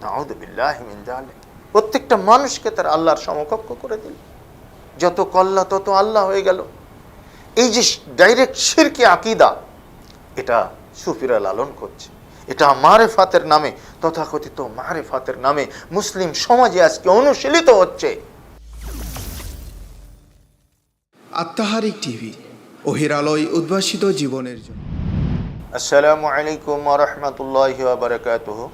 নাউযু বিল্লাহি মিন যালিক। প্রত্যেকটা মানুষকে তার আল্লাহর সমকক্ষ করে দিল, যত কল্লা তত আল্লাহ হয়ে গেল। এই যে ডাইরেক্ট শিরকি আকীদা, এটা সুফিরা লালন করছে। এটা মারেফাতের নামে, তথাকথিত মারেফাতের নামে মুসলিম সমাজে আজকে অনুশীলিত হচ্ছে। আত্মাহারিক টিভি, ওহির আলোয় উদ্ভাসিত জীবনের জন্য। আসসালামু আলাইকুম ওয়া রাহমাতুল্লাহি ওয়া বারাকাতুহু।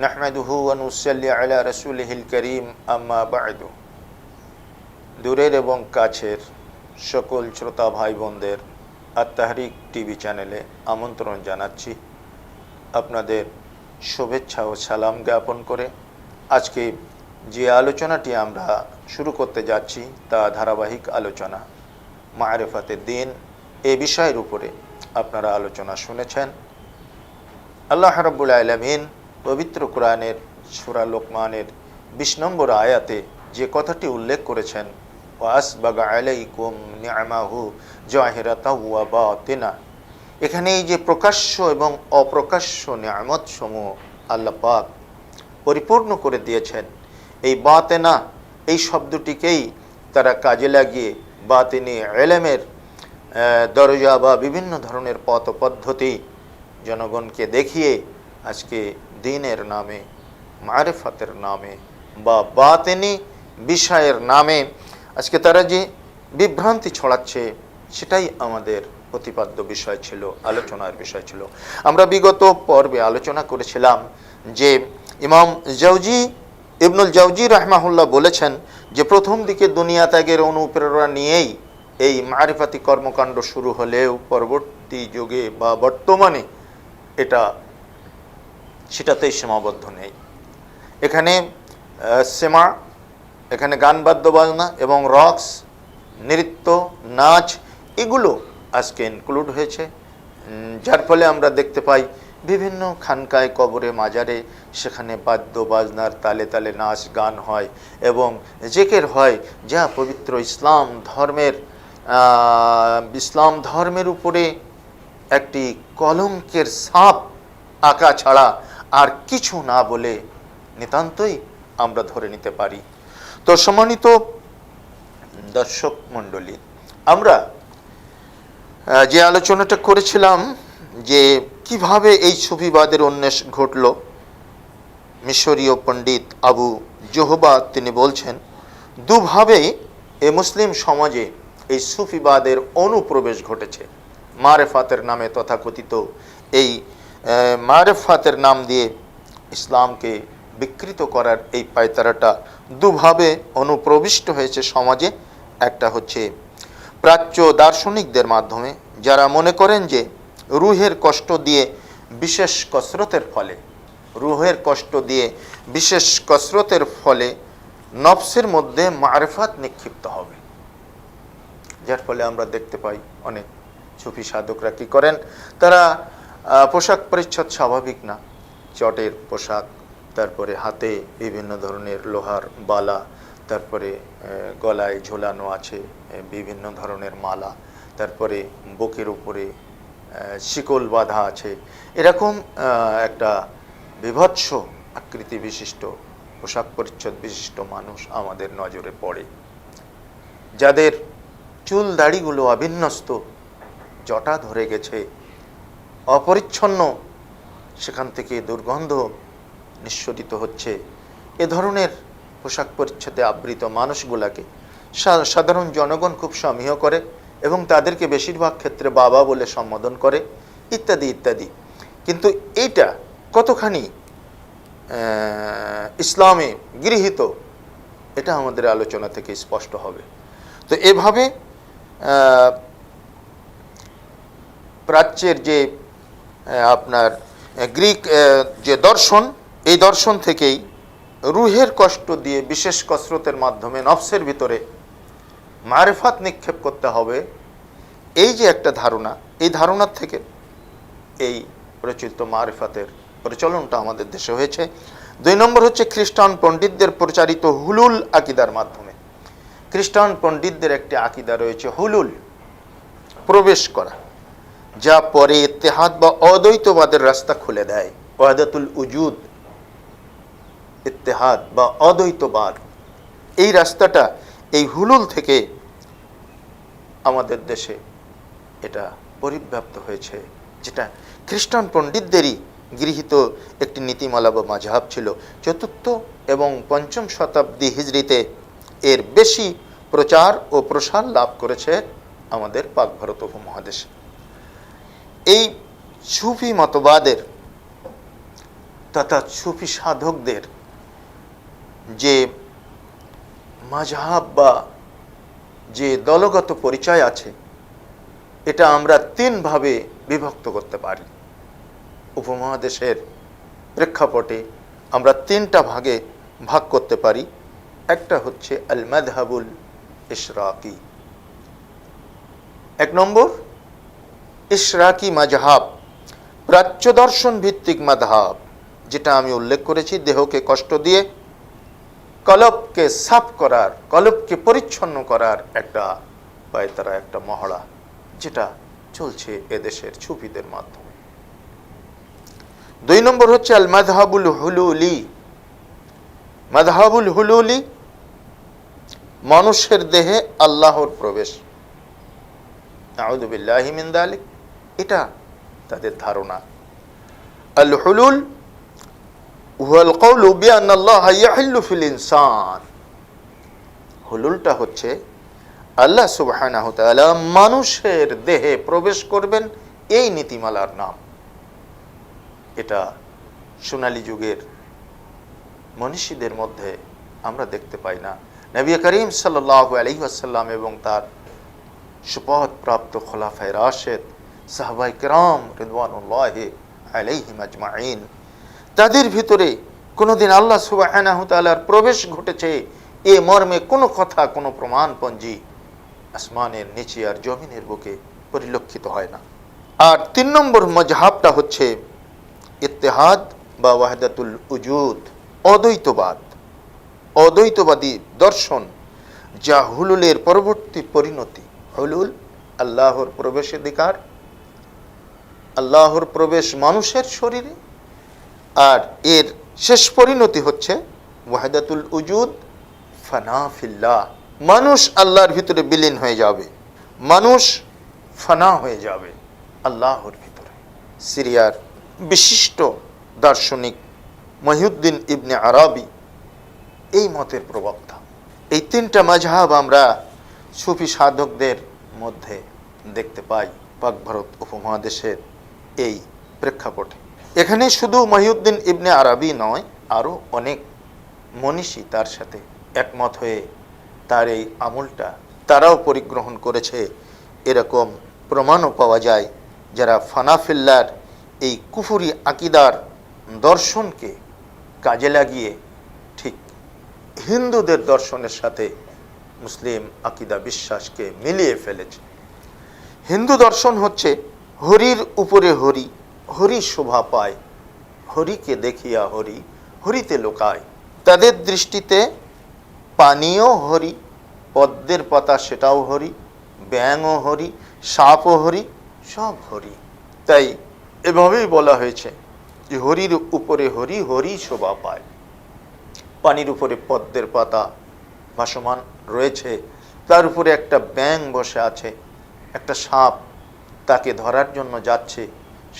নাহমাদুহু ওয়া নুসাল্লি আলা রাসূলিহিল কারীম, আম্মা বা'দু। দূরের এবং কাছের সকল শ্রোতা ভাই বোনদের আত্মাহারিক টিভি চ্যানেলে আমন্ত্রণ জানাচ্ছি। আপনাদের শুভেচ্ছা ও সালাম জ্ঞাপন করে আজকে যে আলোচনাটি আমরা শুরু করতে যাচ্ছি তা ধারাবাহিক আলোচনা মারেফাতের দিন। এই বিষয়ের উপরে আপনারা আলোচনা শুনেছেন। আল্লাহ রাব্বুল আলামিন পবিত্র কোরআনের সূরা লোকমানের 20 নম্বর আয়াতে যে কথাটি উল্লেখ করেছেন, ওয়াসবাগা আলাইকুম নি'মাহু জাহিরাতাও ওয়া বাতিনা, এখানে এই যে প্রকাশ্য এবং অপ্রকাশ্য নিয়ামত সমূহ আল্লাহ পাক পরিপূর্ণ করে দিয়েছেন, এই বাতেনা এই শব্দটিকেই তারা কাজে লাগিয়ে বাতিনি ইলমের দরজা বা বিভিন্ন ধরনের পথ পদ্ধতি জনগণকে দেখিয়ে আজকে দ্বীনের নামে, মারিফাতের নামে বা বাতিনি বিষয়ের নামে আজকে তারা যে বিভ্রান্তি ছড়াচ্ছে, সেটাই আমাদের প্রতিপাদ্য বিষয় ছিল, আলোচনার বিষয় ছিল। আমরা বিগত পর্বে আলোচনা করেছিলাম যে ইমাম ইবনুল জাওজি রাহমাহুল্লাহ বলেছেন যে প্রথম দিকে দুনিয়া ত্যাগের অনুপ্রেরণা নিয়েই এই মারিফাতি কর্মকাণ্ড শুরু হলেও পরবর্তী যুগে বা বর্তমানে সেটাতেই সীমাবদ্ধ নেই। এখানে এখানে গান বাদ্য বাজনা এবং রক্স, নৃত্য, নাচ এগুলো আজকে ইনক্লুড হয়েছে, যার ফলে আমরা দেখতে পাই বিভিন্ন খানকায়, কবরে, মাজারে সেখানে বাদ্য বাজনার তালে তালে নাচ গান হয় এবং জিকির হয়, যা পবিত্র ইসলাম ধর্মের উপরে একটি কলঙ্কের ছাপ আঁকা ছাড়া আর কিছু না বলে নিতান্তই আমরা ধরে নিতে পারি। তো সম্মানিত দর্শক মণ্ডলী, আমরা যে আলোচনাটা করেছিলাম যে কিভাবে এই সুফিবাদের উন্মেষ ঘটল, মিশরীয় পণ্ডিত আবু জোহবা তিনি বলছেন দুভাবে এ মুসলিম সমাজে এই সুফিবাদের অনুপ্রবেশ ঘটেছে। মারেফাতের নামে তথাকথিত এই মারেফাতের নাম দিয়ে ইসলামকে বিকৃত করার এই পায়তারাটা দুভাবে অনুপ্রবিষ্ট হয়েছে সমাজে। একটা হচ্ছে প্রাচ্য দার্শনিকদের মাধ্যমে, যারা মনে করেন যে রুহের কষ্ট দিয়ে বিশেষ কসরতের ফলে নফসের মধ্যে মারিফাত নিক্ষিপ্ত হবে, যার ফলে আমরা দেখতে পাই অনেক সুফি সাধকরা কি করেন, তারা পোশাক পরিচ্ছদ স্বাভাবিক না, চটের পোশাক, তারপরে হাতে বিভিন্ন ধরনের লোহার বালা, তারপরে গলায় ঝোলানো আছে বিভিন্ন ধরনের মালা, তারপরে বুকের উপরে শিকল বাঁধা আছে, এরকম একটা বিভৎস আকৃতি বিশিষ্ট, পোশাক পরিচ্ছদ বিশিষ্ট মানুষ আমাদের নজরে পড়ে, যাদের চুল দাড়িগুলো অবিন্যস্ত, জটা ধরে গেছে, অপরিচ্ছন্ন, সেখান থেকে দুর্গন্ধ নিঃসরিত হচ্ছে। এ ধরনের পোশাক পরিচ্ছদে আবৃত মানুষগুলাকে সাধারণ জনগণ খুব সমীহ করে এবং তাদেরকে বেশিরভাগ ক্ষেত্রে বাবা বলে সম্বোধন করে, ইত্যাদি ইত্যাদি। কিন্তু এইটা কতখানি ইসলামে গৃহীত, এটা আমাদের আলোচনা থেকে স্পষ্ট হবে। তো এভাবে প্রাচ্যের যে আপনার গ্রিক যে দর্শন, এই দর্শন থেকেই রুহের কষ্ট দিয়ে বিশেষ কসরতের মাধ্যমে নফসের ভিতরে মারিফাত নিক্ষেপ করতে হবে, এই যে একটা ধারণা, এই ধারণার থেকে এই প্রচলিত মারিফাতের প্রচলনটা আমাদের দেশে হয়েছে। 2 নম্বর হচ্ছে খ্রিস্টান পণ্ডিতদের প্রচারিত হুলুল আকিদার মাধ্যমে। খ্রিস্টান পণ্ডিতদের একটি আকিদা রয়েছে হুলুল, প্রবেশ করা, যা পরে ইত্তেহাদ বা অদ্বৈতবাদের রাস্তা খুলে দেয়। ওয়াহদাতুল উজুদ, ইত্তেহাদ বা অদ্বৈতবাদ, এই রাস্তাটা এই হুলুল থেকে আমাদের দেশে এটা পরিব্যাপ্ত হয়েছে, যেটা খ্রিস্টান পণ্ডিতদেরই গৃহীত একটি নীতিমালা বা মাযহাব ছিল। চতুর্থ এবং পঞ্চম শতাব্দী হিজরিতে এর বেশি প্রচার ও প্রসার লাভ করেছে আমাদের পাক ভারত উপমহাদেশে। এই সুফি মতবাদের তথা সুফি সাধকদের যে মাযহাব বা যে দলগত পরিচয় আছে, এটা আমরা তিনভাবে বিভক্ত করতে পারি। উপমহাদেশের প্রেক্ষাপটে আমরা তিনটা ভাগে ভাগ করতে পারি। একটা হচ্ছে আল মাযহাবুল ইশরাকি। এক নম্বর, ইশরাকি মাযহাব, প্রাচ্য দর্শন ভিত্তিক মাযহাব, যেটা আমি উল্লেখ করেছি, দেহকে কষ্ট দিয়ে কলবকে সাফ করার, কলবকে পরিচ্ছন্ন করার একটা পায়তারা, একটা মহড়া, যেটা চলছে এদেশের সুফিদের মাধ্যমে। দুই নম্বর হচ্ছে আল মাযহাবুল হুলুলি। মাযহাবুল হুলুলি, মানুষের দেহে আল্লাহর প্রবেশ। আউযু বিল্লাহি মিন যালিক, এটা তাদের ধারণা। আল হুলুল হুয়াল কওলু বিআন্নাল্লাহা ইয়াহিল্লু ফিল ইনসান। হুলুলটা হচ্ছে আল্লাহ সুবহানাহু ওয়া তাআলা মানুষের দেহে প্রবেশ করবেন, এই নীতিমালার নাম। এটা সোনালী যুগের মনীষীদের মধ্যে আমরা দেখতে পাই না। নবী করিম সাল্লাল্লাহু আলাইহি ওয়াসাল্লাম এবং তার শপথ প্রাপ্ত খোলাফায়ে রাশেদ, সাহাবায়ে কেরাম রিদওয়ানুল্লাহি আলাইহিম আজমাইন, তাদের ভিতরে কোনোদিন আল্লাহ সুবহানাহু ওয়া তাআলার প্রবেশ ঘটেছে এ মর্মে কোনো কথা, কোনো প্রমাণপঞ্জি আসমানের নিচে আর জমিনের বুকে পরিলক্ষিত হয় না। আর তিন নম্বর মাযহাবটা হচ্ছে ইত্তেহাদ বা ওয়াহদাতুল উজুদ, অদ্বৈতবাদ, অদ্বৈতবাদী দর্শন, যা হুলুলের পরবর্তী পরিণতি। হুলুল আল্লাহর প্রবেশাধিকার, আল্লাহর প্রবেশ মানুষের শরীরে, আর এর শেষ পরিণতি হচ্ছে ওয়াহদাতুল উজুদ, ফানা ফিল্লাহ, মানুষ আল্লাহর ভিতরে বিলীন হয়ে যাবে, মানুষ ফানা হয়ে যাবে আল্লাহর ভিতরে। সিরিয়ার বিশিষ্ট দার্শনিক মহিউদ্দিন ইবনে আরাবি এই মতের প্রবক্তা। এই তিনটা মাযহাব আমরা সুফি সাধকদের মধ্যে দেখতে পাই পাক ভারত উপমহাদেশের এই প্রেক্ষাপটে। এখানে শুধু মহিউদ্দিন ইবনে আরাবি নয়, আরও অনেক মনীষী তার সাথে একমত হয়ে তার এই আমলটা তারাও পরিগ্রহণ করেছে। এরকম প্রমাণও পাওয়া যায়, যারা ফানাফিল্লার এই কুফুরি আকিদার দর্শনকে কাজে লাগিয়ে ঠিক হিন্দুদের দর্শনের সাথে মুসলিম আকিদা বিশ্বাসকে মিলিয়ে ফেলেছে। হিন্দু দর্শন হচ্ছে হরির উপরে হরি, হরি শোভা পায়, হরিকে দেখিয়া হরি, হরিতে লোকায়। তাদের দৃষ্টিতে পানিও হরি, পদ্মের পাতা সেটাও হরি, ব্যাঙও হরি, সাপও হরি, সব হরি। তাই এভাবেই বলা হয়েছে যে হরির উপরে হরি, হরি শোভা পায়। পানির উপরে পদ্মের পাতা ভাসমান রয়েছে, তার উপরে একটা ব্যাঙ বসে আছে, একটা সাপ তাকে ধরার জন্য যাচ্ছে,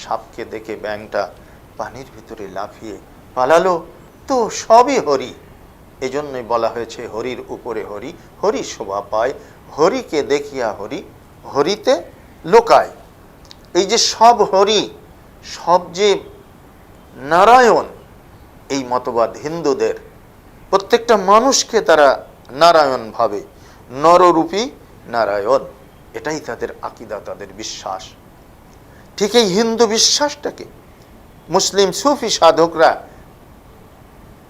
সাপকে দেখে ব্যাঙটা পানির ভিতরে লাফিয়ে পালালো, তো সবই হরি। এজন্যই বলা হয়েছে হরির উপরে হরি, হরি শোভা পায়, হরিকে দেখিয়া হরি, হরিতে লোকায়। এই যে সব হরি, সব যে নারায়ণ, এই মতবাদ হিন্দুদের। প্রত্যেকটা মানুষকে তারা নারায়ণ ভাবে, নররূপী নারায়ণ, এটাই তাদের আকিদা, তাদের বিশ্বাস। ঠিক এই হিন্দু বিশ্বাসটাকে মুসলিম সুফি সাধকরা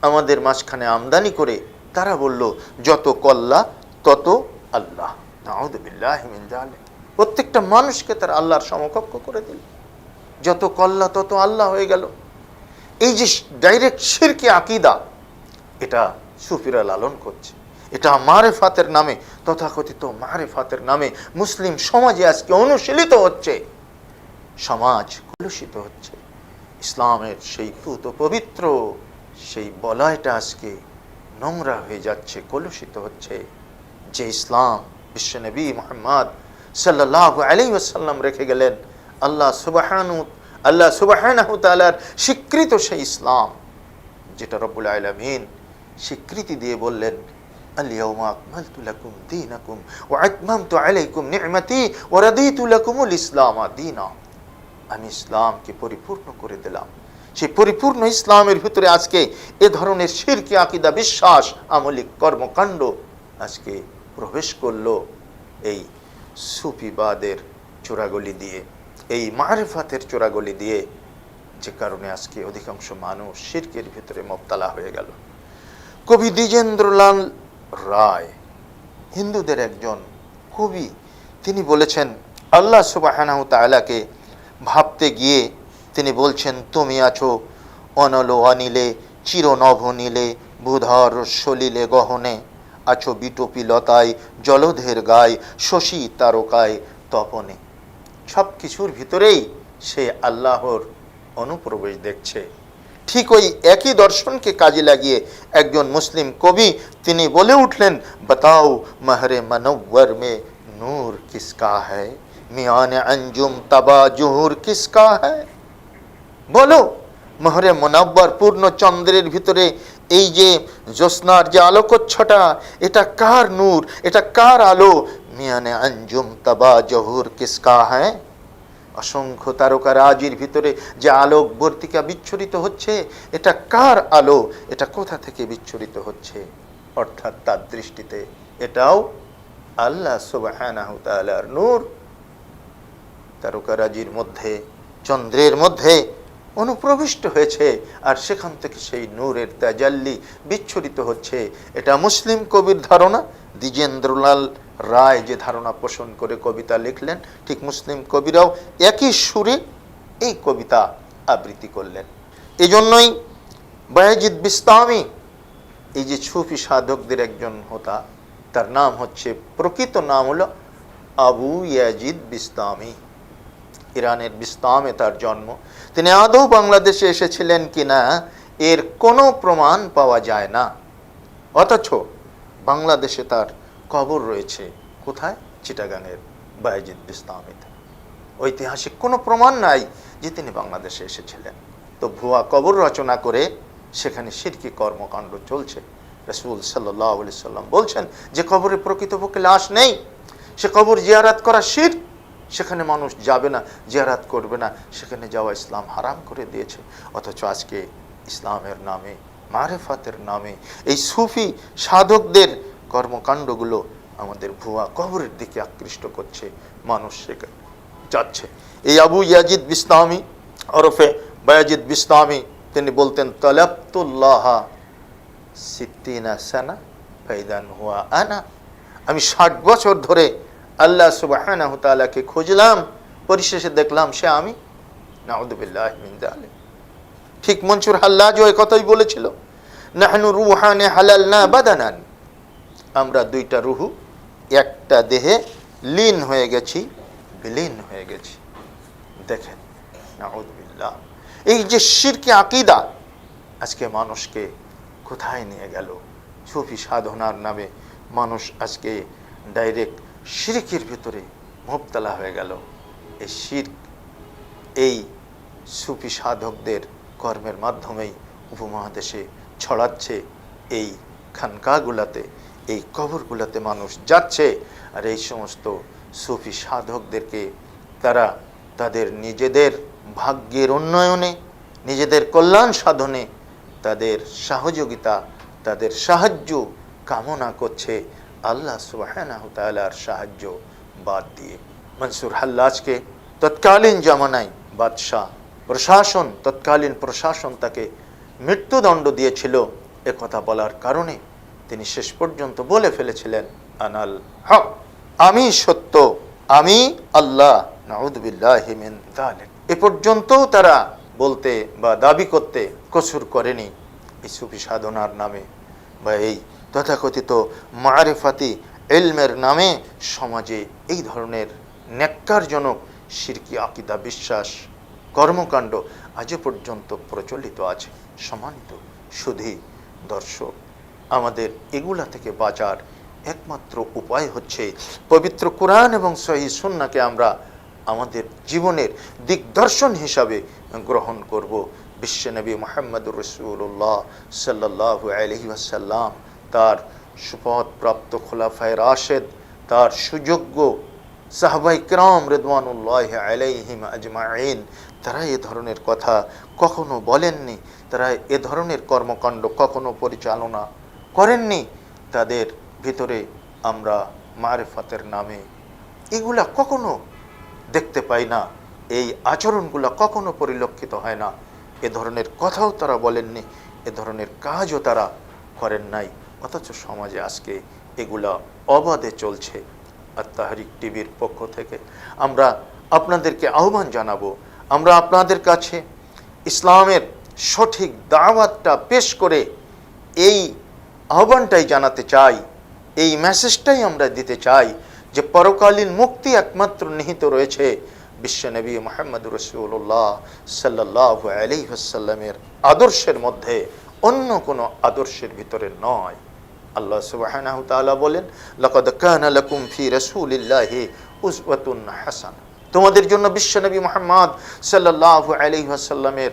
আমাদের মাঝখানে আমদানি করে তারা বলল যত কল্লা তত আল্লাহ। নাউযু বিল্লাহি মিন যালিক। প্রত্যেকটা মানুষকে তারা আল্লাহর সমকক্ষ করে দিল, যত কল্লা তত আল্লাহ হয়ে গেল। এই যে ডাইরেক্ট শিরকি আকিদা, এটা সুফিরা লালন করছে। এটা মারেফাতের নামে, তথাকথিত মারেফাতের নামে মুসলিম সমাজে আজকে অনুশীলিত হচ্ছে, সমাজ কলুষিত হচ্ছে। ইসলামের সেই পুত পবিত্র সেই বলয়টা আজকে নোংরা হয়ে যাচ্ছে, কলুষিত হচ্ছে। যে ইসলাম বিশ্বনবী মুহাম্মদ সাল্লাল্লাহু আলাইহি ওয়াসাল্লাম রেখে গেলেন, আল্লাহ সুবহানাহু তাআলার স্বীকৃত সেই ইসলাম, যেটা রব্বুল আলামিন স্বীকৃতি দিয়ে বললেন, আল-ইয়াওমা আকমালতু লাকুম দীনাকুম ওয়া আতমামতু আলাইকুম নি'মাতি ওয়া রাদিতু লাকুমুল ইসলাম দীনা। আমি ইসলামকে পরিপূর্ণ করে দিলাম। সেই পরিপূর্ণ ইসলামের ভিতরে আজকে এ ধরনের শিরকি আকীদা, বিশ্বাস, আমলিক কর্মকাণ্ড আজকে প্রবেশ করলো এই সুফিবাদের চোরাগলি দিয়ে, এই মারিফাতের চোরাগলি দিয়ে, যে কারণে আজকে অধিকাংশ মানুষ শিরকের ভিতরে মুবতালা হয়ে গেল। কবি দ্বিজেন্দ্রলাল রায়, হিন্দুদের একজন কবি, তিনি বলেছেন আল্লাহ সুবহানাহু তাআলাকে ভাবতে গিয়ে তিনি বলছেন, তুমি আছো অনল অনিলে, চিরনভ নীলে, বুধর সলিলে গহনে, আছো বিটপি লতায়, জলধের গায়, শশী তারকায় তপনে। সব কিছুর ভিতরেই সে আল্লাহর অনুপ্রবেশ দেখছে। ঠিক ওই একই দর্শনকে কাজে লাগিয়ে একজন মুসলিম কবি তিনি বলে উঠলেন, बताओ महरे मनव्वर में नूर किसका है, मियाने अंजुम तबा जुहूर किसका है। বলো মহরে মুনাব্বর, পূর্ণ চন্দ্রের ভিতরে এই যে জ্যোৎস্নার যে আলোকচ্ছটা, এটা কার নূর, এটা কার আলো। মিয়ানে আঞ্জুম তবা জহুর কিসকা হ্যাঁ, অসংখ্য তারকারাজির ভিতরে যে আলোক বর্তিকা বিচ্ছুরিত হচ্ছে, এটা কার আলো, এটা কোথা থেকে বিচ্ছুরিত হচ্ছে। অর্থাৎ তার দৃষ্টিতে এটাও আল্লাহ সুবহানাহু তাআলার নূর। তারকারাজির মধ্যে, চন্দ্রের মধ্যে অনুপ্রবিষ্ট হয়েছে, আর সেখান থেকে সেই নূরের তাজাল্লি বিচ্ছুরিত হচ্ছে। এটা মুসলিম কবির ধারণা। দ্বিজেন্দ্রলাল রায় যে ধারণা পোষণ করে কবিতা লিখলেন, ঠিক মুসলিম কবিরাও একই সুরে এই কবিতা আবৃত্তি করলেন। এই জন্যই বায়েজিদ বিস্তামি, এই যে সুফি সাধকদের একজন হোতা, তার নাম হচ্ছে, প্রকৃত নাম হলো আবু ইয়াজিদ বিস্তামি। ইরানের বিস্তামে তার জন্ম। তিনি আদৌ বাংলাদেশে এসেছিলেন কিনা এর কোনো প্রমাণ পাওয়া যায় না, অথচ বাংলাদেশে তার কবর রয়েছে। কোথায়? চিটাগাংয়ের বায়েজিদ বিস্তামিতে। ঐতিহাসিক কোনো প্রমাণ নাই যে তিনি বাংলাদেশে এসেছিলেন। তো ভুয়া কবর রচনা করে সেখানে শিরকি কর্মকাণ্ড চলছে। রাসূল সাল্লাল্লাহু আলাইহি সাল্লাম বলছেন যে কবরে প্রকৃতপক্ষে লাশ নেই, সে কবর জিয়ারত করা শিরক, সেখানে মানুষ যাবে না, জিয়ারত করবে না, সেখানে যাওয়া ইসলাম হারাম করে দিয়েছে। অথচ আজকে ইসলামের নামে, মারিফাতের নামে এই সুফি সাধকদের কর্মকাণ্ডগুলো আমাদের ভুয়া কবরের দিকে আকৃষ্ট করছে, মানুষ সেখানে যাচ্ছে। এই আবু ইয়াজিদ বিস্তামি ওরফে বায়েজিদ বিস্তামি তিনি বলতেন, তালাবতুল্লাহ সিত্তিনা সানা ফাইদান হুয়া আনা। আমি 60 বছর ধরে আল্লাহ সুবহানাহু তাআলাকে খুঁজলাম, পরিশেষে দেখলাম সে আমি। নাউযুবিল্লাহি মিন যালিক। ঠিক মনসুর হাল্লাজ ওই কথাই বলেছিল, নাহনু রুহানে হালালনা বাদানান, আমরা দুইটা রুহু একটা দেহে লীন হয়ে গেছি, বিলীন হয়ে গেছি। দেখেন, নাউযুবিল্লাহ। এই যে শিরকি আকীদা আজকে মানুষকে কোথায় নিয়ে গেল। সুফি সাধনার নামে মানুষ আজকে ডাইরেক্ট শিরকের ভিতরে মুবতালা হয়ে গেল। এই শিরক এই সুফি সাধকদের কর্মের মাধ্যমেই উপমহাদেশে ছড়াচ্ছে। এই খানকাগুলাতে, এই কবরগুলাতে মানুষ যাচ্ছে, আর এই সমস্ত সুফি সাধকদেরকে তারা তাদের নিজেদের ভাগ্যের উন্নয়নে, নিজেদের কল্যাণ সাধনে তাদের সহযোগিতা, তাদের সাহায্য কামনা করছে আল্লাহ সুবহানাহু তাআলার সাহায্য বাদ দিয়ে। মনসুর হাল্লাজকে তৎকালীন জামানায় বাদশাহ প্রশাসন, তৎকালীন প্রশাসন তাকে মৃত্যুদণ্ড দিয়েছিল। এ কথা বলার কারণে তিনি শেষ পর্যন্ত বলে ফেলেছিলেন, আনাল হক, আমি সত্য, আমি আল্লাহ। নাউযুবিল্লাহি মিন যালিক। এ পর্যন্ত তারা বলতে বা দাবি করতে কসুর করেনি। এই সুফি সাধনার নামে বা এই তথাকথিত মারিফাতি ইলমের নামে সমাজে এই ধরনের ন্যাক্কারজনক শিরকি আকীদা, বিশ্বাস, কর্মকাণ্ড আজও পর্যন্ত প্রচলিত আছে। সম্মানিত শুধুই দর্শক, আমাদের এগুলা থেকে বাঁচার একমাত্র উপায় হচ্ছে পবিত্র কোরআন এবং সহিহ সুন্নাহকে আমরা আমাদের জীবনের দিকদর্শন হিসাবে গ্রহণ করব। বিশ্বনবী মুহাম্মদুর রাসূলুল্লাহ সাল্লাল্লাহু আলাইহি ওয়াসাল্লাম, তার সুপথপ্রাপ্ত খোলাফায়ে রাশেদ, তার সুযোগ্য সাহাবায়ে কিরাম রিদওয়ানুল্লাহি আলাইহিম আজমাইন, তারা এ ধরনের কথা কখনো বলেননি, তারা এ ধরনের কর্মকাণ্ড কখনো পরিচালনা করেননি। তাদের ভিতরে আমরা মারিফাতের নামে এগুলা কখনো দেখতে পাই না, এই আচরণগুলা কখনো পরিলক্ষিত হয় না। এ ধরনের কথাও তারা বলেননি, এ ধরনের কাজও তারা করেন নাই। অথচ সমাজে আজকে এগুলা অবাধে চলছে। আর তাহরিক টিভির পক্ষ থেকে আমরা আপনাদেরকে আহ্বান জানাবো, আমরা আপনাদের কাছে ইসলামের সঠিক দাওয়াতটা পেশ করে এই আহ্বানটাই জানাতে চাই, এই মেসেজটাই আমরা দিতে চাই যে পরকালীন মুক্তি একমাত্র নিহিত রয়েছে বিশ্বনবী মুহাম্মদুর রাসূলুল্লাহ সাল্লাল্লাহু আলাইহি ওয়াসাল্লামের আদর্শের মধ্যে, অন্য কোনো আদর্শের ভিতরে নয়। আল্লাহ সুবহানাহু ওয়া তাআলা বলেন, লাকাদ কানা লাকুম ফি রাসূলিল্লাহি উসওয়াতুন হাসানাহ, তোমাদের জন্য বিশ্বনবী মুহাম্মদ সাল্লাল্লাহু আলাইহি ওয়াসাল্লামের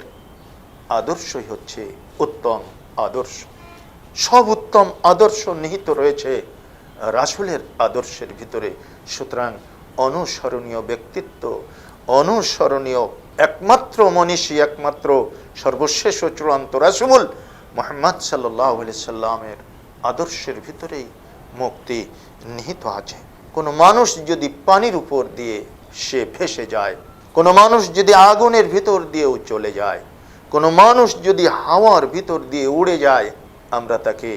আদর্শই হচ্ছে উত্তম আদর্শ। সব উত্তম আদর্শ নিহিত রয়েছে রাসূলের আদর্শের ভিতরে। সুতরাং অনুসরণীয় ব্যক্তিত্ব, অনুসরণীয় একমাত্র মনীষী, একমাত্র সর্বশেষ ও চূড়ান্ত রাসূল মুহাম্মদ সাল্লাল্লাহু আলাইহি সাল্লামের আদর্শের ভিতরেই মুক্তি নিহিত আছে। কোনো মানুষ যদি পানির উপর দিয়ে সে ভেসে যায়, কোনো মানুষ যদি আগুনের ভিতর দিয়েও চলে যায়, কোনো মানুষ যদি হাওয়ার ভিতর দিয়ে উড়ে যায়, আমরা তাকে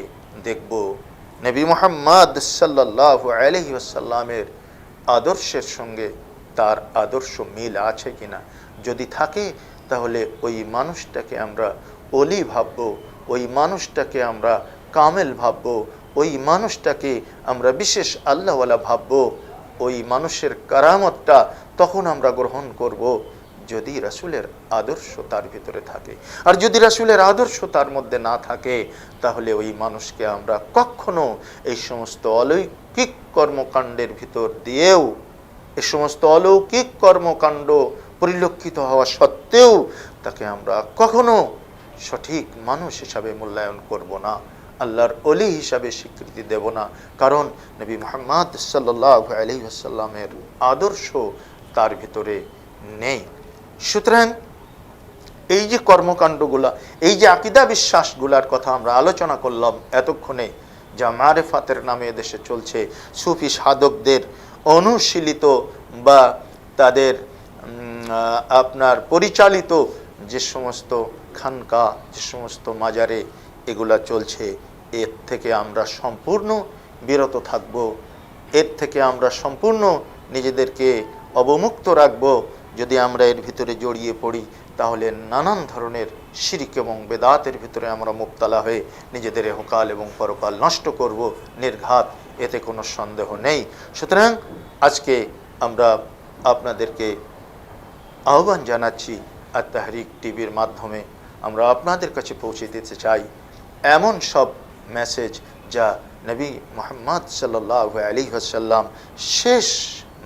দেখব নবী মুহাম্মদ সাল্লাল্লাহু আলাইহি ওয়াসাল্লামের আদর্শের সঙ্গে তার আদর্শ মিল আছে কিনা। যদি থাকে তাহলে ওই মানুষটাকে আমরা ওলি ভাবব, ওই মানুষটাকে আমরা কামেল ভাবব, ওই মানুষটাকে আমরা বিশেষ আল্লাহওয়ালা ভাবব। ওই মানুষের কারামতটা তখন আমরা গ্রহণ করব যদি রাসূলের আদর্শ তার ভিতরে থাকে। আর যদি রাসূলের আদর্শ তার মধ্যে না থাকে, তাহলে ওই মানুষকে আমরা কখনো এই সমস্ত অলৌকিক কর্মকাণ্ডের ভিতর দিয়েও, এই সমস্ত অলৌকিক কর্মকাণ্ড পরিলক্ষিত হওয়া সত্ত্বেও তাকে আমরা কখনো সঠিক মানুষ হিসাবে মূল্যায়ন করব না, আল্লাহর ওলি হিসাবে স্বীকৃতি দেব না। কারণ নবী মুহাম্মদ সাল্লাল্লাহু আলাইহি ওয়াসাল্লামের আদর্শ তার ভিতরে নেই। সুতরাং এই যে কর্মকাণ্ডগুলা, এই যে আকীদা বিশ্বাসগুলার কথা আমরা আলোচনা করলাম এতক্ষণে, যা মারিফাতের নামে এদেশে চলছে, সুফি সাধকদের অনুশীলিত বা তাদের আপনার পরিচালিত যে সমস্ত খানকা, যে সমস্ত মাজারে এগুলা চলছে, এর থেকে আমরা সম্পূর্ণ বিরত থাকব, এর থেকে আমরা সম্পূর্ণ নিজেদেরকে অবমুক্ত রাখব। যদি আমরা এর ভিতরে জড়িয়ে পড়ি তাহলে নানান ধরনের শিরক এবং বেদাতের ভিতরে আমরা মুবতালা হয়ে নিজেদের ইহকাল এবং পরকাল নষ্ট করব, নির্ঘাত, এতে কোনো সন্দেহ নেই। সুতরাং আজকে আমরা আপনাদেরকে আহ্বান জানাচ্ছি, আর তাহরিক টিভির মাধ্যমে আমরা আপনাদের কাছে পৌঁছে দিতে চাই এমন সব মেসেজ যা নবী মুহাম্মদ সাল্লাল্লাহু আলাইহি ওয়াসাল্লাম শেষ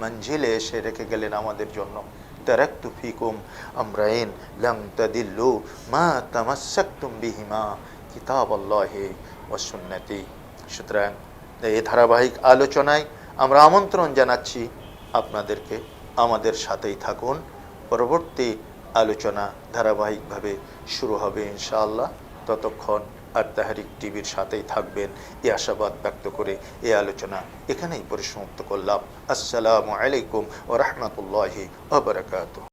মঞ্জিলে এসে রেখে গেলেন আমাদের জন্য। তারাকতু ফিকুম আমরাইন লাম তাদিল্লু মা তামাসসাকতুম বিহিমা কিতাবাল্লাহি ওয়া সুন্নতি। সুতরাং এই ধারাবাহিক আলোচনায় আমরা আমন্ত্রণ জানাচ্ছি আপনাদেরকে, আমাদের সাথেই থাকুন। পরবর্তী আলোচনা ধারাবাহিকভাবে শুরু হবে ইনশাআল্লাহ। ততক্ষণ আর তাহরিক টিভির সাথেই থাকবেন এই আশাবাদ ব্যক্ত করে এই আলোচনা এখানেই পরিসমাপ্ত করলাম। আসসালামু আলাইকুম ওয়া রাহমাতুল্লাহি ওয়া বারাকাতুহু।